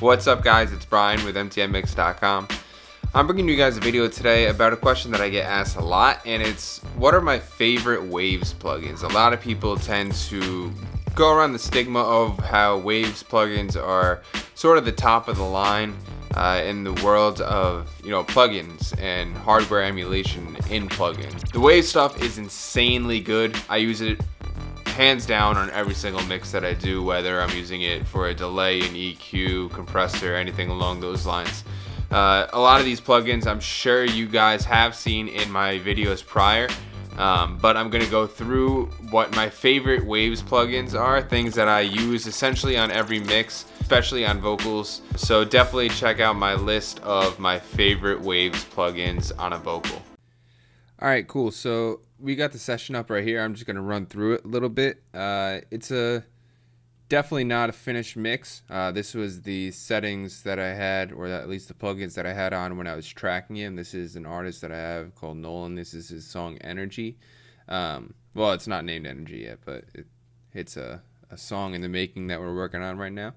What's up guys, it's Brian with unmixed.com. I'm bringing you guys a video today about a question that I get asked a lot, and it's what are my favorite Waves plugins? A lot of people tend to go around the stigma of how Waves plugins are sort of the top of the line in the world of plugins and hardware emulation in plugins. The Waves stuff is insanely good. I use it hands down on every single mix that I do, whether I'm using it for a delay, an EQ, compressor, anything along those lines. A lot of these plugins I'm sure you guys have seen in my videos prior, but I'm going to go through what my favorite Waves plugins are, things that I use essentially on every mix, especially on vocals. So definitely check out my list of my favorite Waves plugins on a vocal. Alright, cool. So we got the session up right here. I'm just going to run through it a little bit. It's definitely not a finished mix. This was the settings that I had, or at least the plugins that I had on when I was tracking him. This is an artist that I have called Nolan. This is his song Energy. Well, it's not named Energy yet, but it's a song in the making that we're working on right now.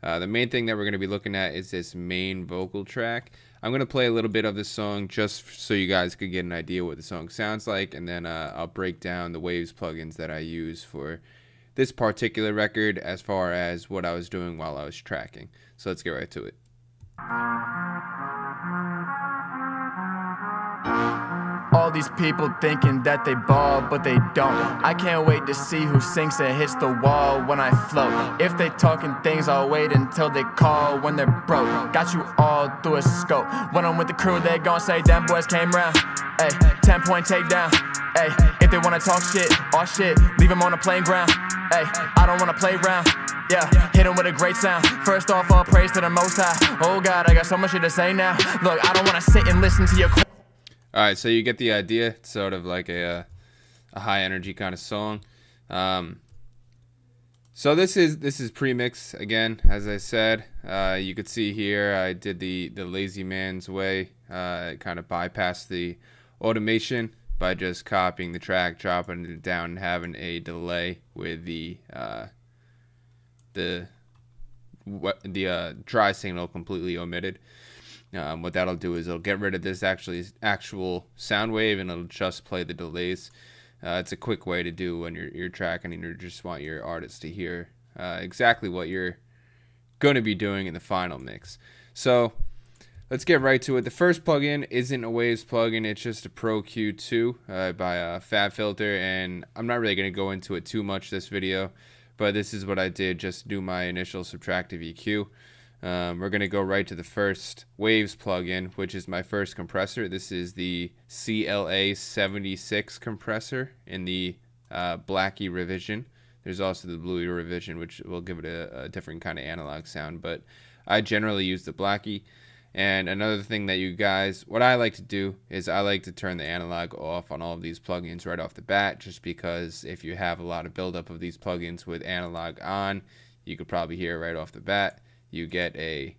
The main thing that we're going to be looking at is this main vocal track. I'm going to play a little bit of this song just so you guys could get an idea what the song sounds like, and then I'll break down the Waves plugins that I use for this particular record as far as what I was doing while I was tracking. So let's get right to it. All these people thinking that they ball, but they don't. I can't wait to see who sinks and hits the wall when I float. If they talking things, I'll wait until they call when they're broke. Got you all through a scope. When I'm with the crew, they gon' say, them boys came round. Ay, 10-point takedown. Ay, if they wanna talk shit, all shit, leave them on the playing ground. Ay, I don't wanna play around. Yeah, hit him with a great sound. First off, all praise to the Most High. Oh God, I got so much shit to say now. Look, I don't wanna sit and listen to your Alright, so you get the idea. It's sort of like a high energy kind of song. So this is Premix again, as I said. You could see here I did the lazy man's way. Kind of bypassed the automation by just copying the track, dropping it down, and having a delay with the dry signal completely omitted. What that'll do is it'll get rid of this actual sound wave, and it'll just play the delays. It's a quick way to do when you're tracking and you just want your artist to hear exactly what you're going to be doing in the final mix. So let's get right to it. The first plugin isn't a Waves plugin. It's just a Pro Q2 by FabFilter, and I'm not really going to go into it too much this video, but this is what I did, just do my initial subtractive EQ. We're going to go right to the first Waves plugin, which is my first compressor. This is the CLA 76 compressor in the Blackie revision. There's also the Bluey revision, which will give it a different kind of analog sound, but I generally use the Blackie. And another thing that what I like to do is I like to turn the analog off on all of these plugins right off the bat, just because if you have a lot of buildup of these plugins with analog on, you could probably hear right off the bat. You get a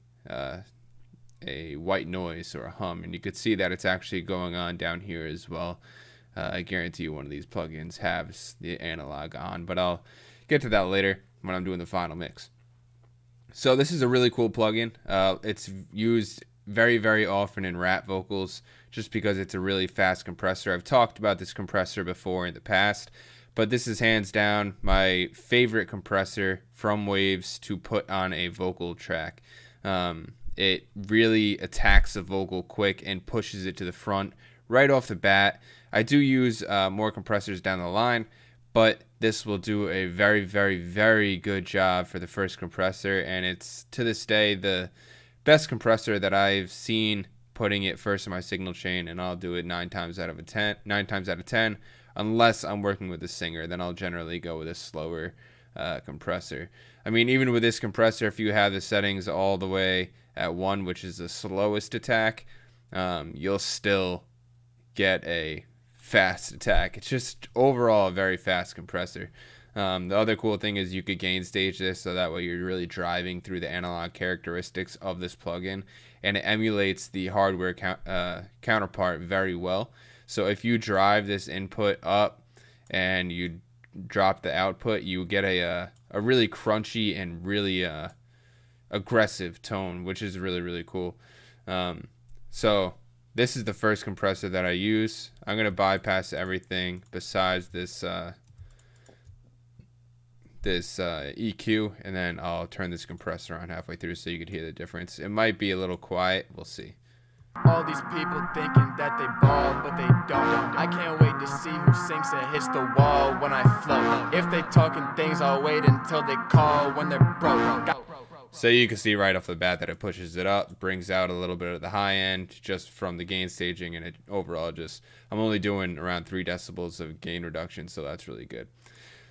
white noise or a hum, and you could see that it's actually going on down here as well. I guarantee you one of these plugins has the analog on, but I'll get to that later when I'm doing the final mix. So this is a really cool plugin. It's used very, very often in rap vocals just because it's a really fast compressor. I've talked about this compressor before in the past, but this is hands down my favorite compressor from Waves to put on a vocal track. It really attacks the vocal quick and pushes it to the front right off the bat. I do use more compressors down the line, but this will do a very, very, very good job for the first compressor, and it's to this day the best compressor that I've seen putting it first in my signal chain, and I'll do it 9 times out of 10. Unless I'm working with a singer, then I'll generally go with a slower compressor. I mean, even with this compressor, if you have the settings all the way at 1, which is the slowest attack, you'll still get a fast attack. It's just overall a very fast compressor. The other cool thing is you could gain stage this, so that way you're really driving through the analog characteristics of this plugin, and it emulates the hardware counterpart very well. So if you drive this input up and you drop the output, you get a really crunchy and really aggressive tone, which is really, really cool. So this is the first compressor that I use. I'm going to bypass everything besides this EQ, and then I'll turn this compressor on halfway through so you could hear the difference. It might be a little quiet. We'll see. All these people thinking that they ball, but they don't. I can't wait to see who sinks and hits the wall when I float. If they talking things, I'll wait until they call when they're broke. So you can see right off the bat that it pushes it up, brings out a little bit of the high end just from the gain staging, and it overall just, I'm only doing around 3 decibels of gain reduction, so that's really good.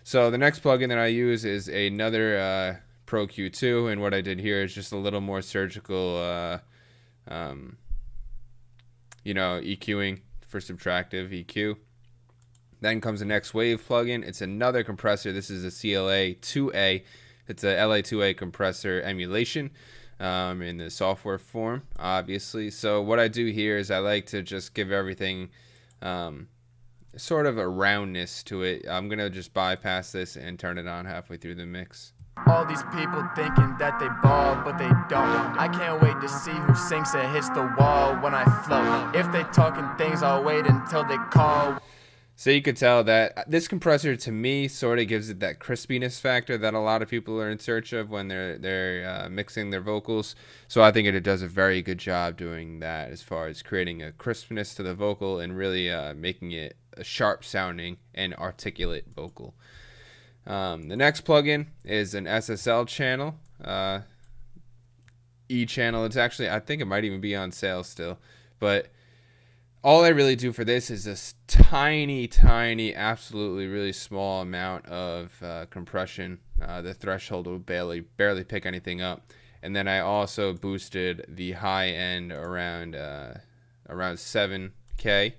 So the next plugin that I use is another Pro Q2, and what I did here is just a little more surgical, EQing for subtractive EQ. Then comes the next Wave plugin. It's another compressor. This is a CLA2A. It's a LA2A compressor emulation in the software form, obviously. So what I do here is I like to just give everything sort of a roundness to it. I'm going to just bypass this and turn it on halfway through the mix. All these people thinking that they ball, but they don't. I can't wait to see who sinks and hits the wall when I float. If they talking things, I'll wait until they call. So you could tell that this compressor to me sort of gives it that crispiness factor that a lot of people are in search of when they're mixing their vocals. So I think it does a very good job doing that as far as creating a crispness to the vocal and really making it a sharp sounding and articulate vocal. The next plugin is an SSL channel, E-channel. It's actually, I think it might even be on sale still, but all I really do for this is this tiny, absolutely really small amount of compression. The threshold will barely pick anything up. And then I also boosted the high end around 7K.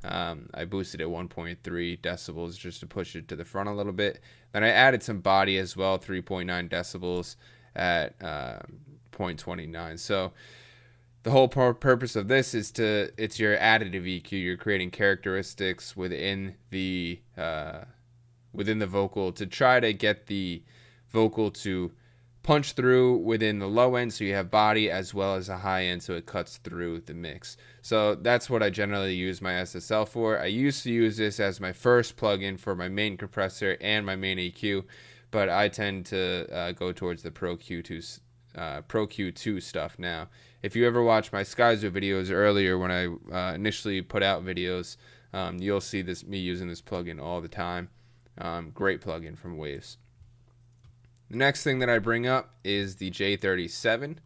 I boosted it 1.3 decibels just to push it to the front a little bit. Then I added some body as well, 3.9 decibels at 0.29. So the whole purpose of this is it's your additive EQ. You're creating characteristics within the vocal to try to get the vocal to punch through within the low end, so you have body as well as a high end, so it cuts through the mix. So that's what I generally use my SSL for. I used to use this as my first plugin for my main compressor and my main EQ, but I tend to go towards the Pro Q2 stuff now. If you ever watch my Skyzo videos earlier when I initially put out videos, you'll see me using this plugin all the time. Great plugin from Waves. The next thing that I bring up is the J37.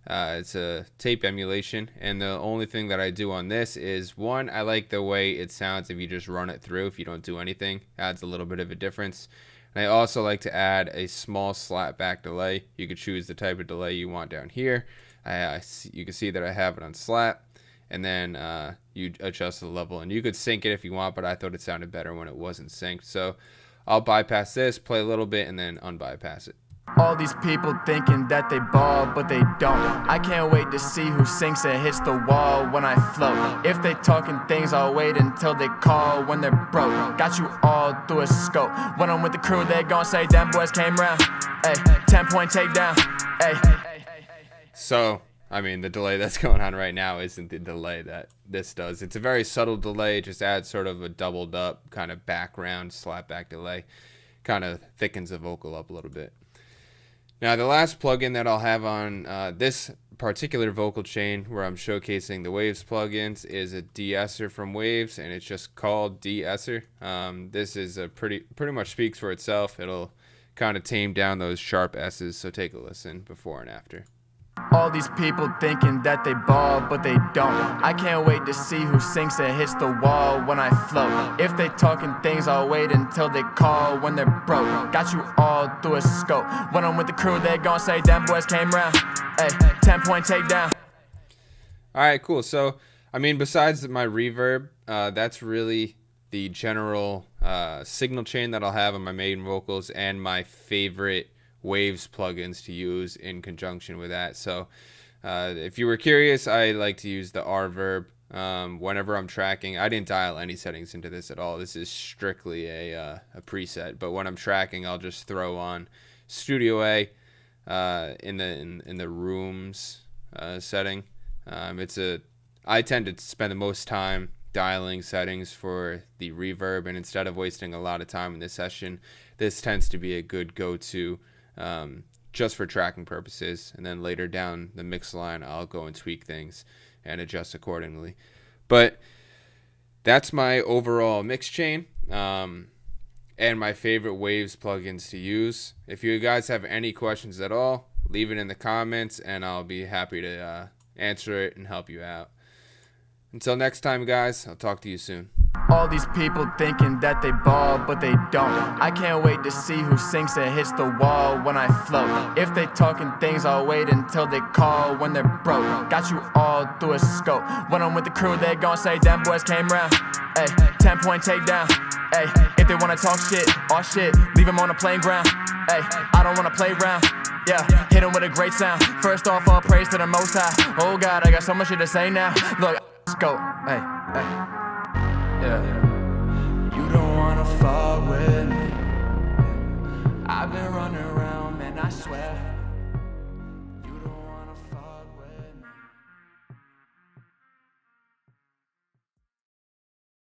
It's a tape emulation, and the only thing that I do on this is, one, I like the way it sounds if you just run it through, if you don't do anything. Adds a little bit of a difference. And I also like to add a small slapback delay. You could choose the type of delay you want down here. You can see that I have it on slap, and then you adjust the level, and you could sync it if you want, but I thought it sounded better when it wasn't synced. So I'll bypass this, play a little bit, and then unbypass it. All these people thinking that they ball, but they don't. I can't wait to see who sinks and hits the wall when I float. If they talking things, I'll wait until they call when they're broke. Got you all through a scope. When I'm with the crew, they gon' say, "Them boys came round." Ay, 10-point takedown. Ay. So, I mean, the delay that's going on right now isn't the delay that this does. It's a very subtle delay. It just adds sort of a doubled up kind of background slapback delay. Kind of thickens the vocal up a little bit. Now, the last plugin that I'll have on this particular vocal chain where I'm showcasing the Waves plugins is a Deesser from Waves, and it's just called Deesser. This is a pretty much speaks for itself. It'll kind of tame down those sharp S's, so take a listen before and after. All these people thinking that they ball, but they don't. I can't wait to see who sinks and hits the wall when I float. If they talking things, I'll wait until they call when they're broke. Got you all through a scope. When I'm with the crew, they gon' say, "Them boys came round." Ay, 10-point takedown. Alright, cool. So, I mean, besides my reverb, that's really the general signal chain that I'll have on my main vocals and my favorite Waves plugins to use in conjunction with that. So if you were curious, I like to use the reverb whenever I'm tracking. I didn't dial any settings into this at all. This is strictly a preset, but when I'm tracking, I'll just throw on Studio A, in the rooms setting. I tend to spend the most time dialing settings for the reverb, and instead of wasting a lot of time in this session, this tends to be a good go-to just for tracking purposes. And then later down the mix line, I'll go and tweak things and adjust accordingly. But that's my overall mix chain and my favorite Waves plugins to use. If you guys have any questions at all, leave it in the comments and I'll be happy to answer it and help you out. Until next time, guys, I'll talk to you soon. All these people thinking that they ball, but they don't. I can't wait to see who sinks and hits the wall when I float. If they talking things, I'll wait until they call when they're broke. Got you all through a scope. When I'm with the crew, they gon' say, damn boys came round. Ay, 10-point takedown. Ay, if they wanna talk shit, all shit, leave them on the playground. Ay, I don't wanna play round. Yeah, hit them with a great sound. First off, all praise to the Most High. Oh God, I got so much shit to say now. Look, let's go. Hey, hey. Yeah. You don't wanna fuck with me. I've been running around, man, I swear.